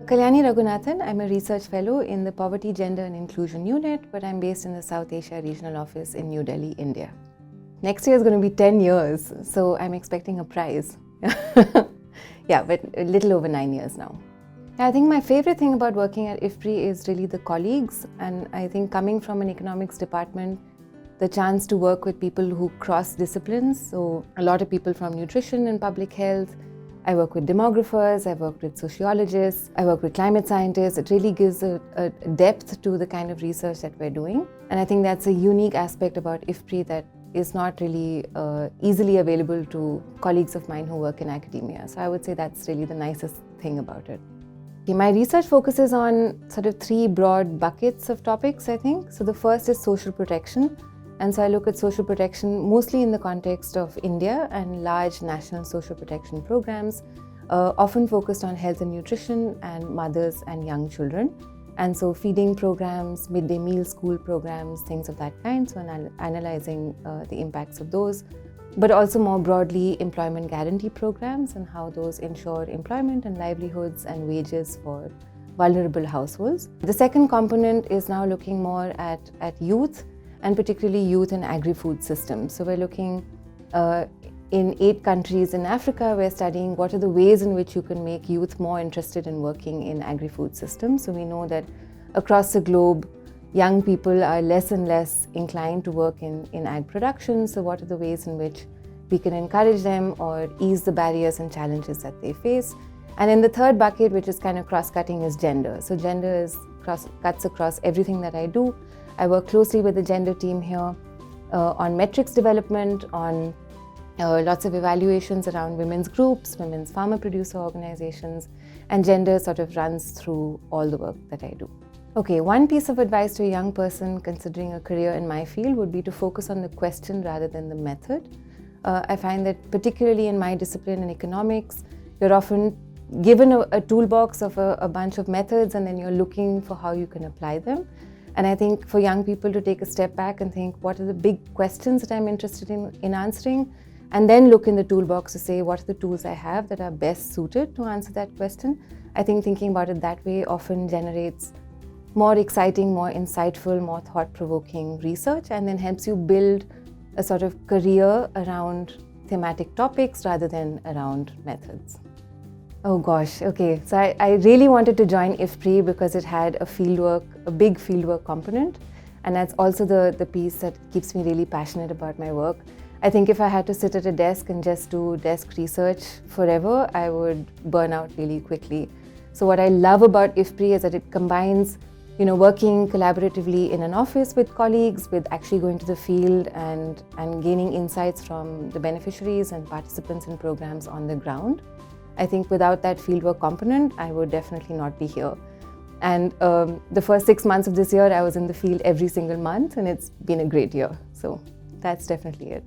Kalyani Raghunathan, I'm a research fellow in the Poverty, Gender and Inclusion Unit, but I'm based in the South Asia Regional Office in New Delhi, India. Next year is going to be 10 years, so I'm expecting a prize. Yeah, but a little over 9 years now. I think my favorite thing about working at IFPRI is really the colleagues, and I think coming from an economics department, the chance to work with people who cross disciplines, so a lot of people from nutrition and public health. I work with demographers, I work with sociologists, I work with climate scientists. It really gives a depth to the kind of research that we're doing. And I think that's a unique aspect about IFPRI that is not really easily available to colleagues of mine who work in academia. So I would say that's really the nicest thing about it. Okay, my research focuses on sort of 3 broad buckets of topics, I think. So the first is social protection. And so I look at social protection mostly in the context of India and large national social protection programs, often focused on health and nutrition and mothers and young children. And so feeding programs, midday meal school programs, things of that kind, so analyzing the impacts of those, but also more broadly employment guarantee programs and how those ensure employment and livelihoods and wages for vulnerable households. The second component is now looking more at youth, and particularly youth and agri-food systems. So we're looking in 8 countries in Africa, we're studying what are the ways in which you can make youth more interested in working in agri-food systems. So we know that across the globe, young people are less and less inclined to work in ag production. So what are the ways in which we can encourage them or ease the barriers and challenges that they face? And in the third bucket, which is kind of cross-cutting, is gender. So gender cuts across everything that I do. I work closely with the gender team here on metrics development, on lots of evaluations around women's groups, women's farmer producer organizations, and gender sort of runs through all the work that I do. Okay, one piece of advice to a young person considering a career in my field would be to focus on the question rather than the method. I find that particularly in my discipline in economics, you're often given a toolbox of a bunch of methods and then you're looking for how you can apply them. And I think for young people to take a step back and think, what are the big questions that I'm interested in answering? And then look in the toolbox to say, what are the tools I have that are best suited to answer that question? I think thinking about it that way often generates more exciting, more insightful, more thought-provoking research, and then helps you build a sort of career around thematic topics rather than around methods. Oh gosh, okay. So I really wanted to join IFPRI because it had a big fieldwork component. And that's also the piece that keeps me really passionate about my work. I think if I had to sit at a desk and just do desk research forever, I would burn out really quickly. So what I love about IFPRI is that it combines, working collaboratively in an office with colleagues, with actually going to the field and gaining insights from the beneficiaries and participants in programs on the ground. I think without that fieldwork component, I would definitely not be here. And the first 6 months of this year, I was in the field every single month, and it's been a great year. So that's definitely it.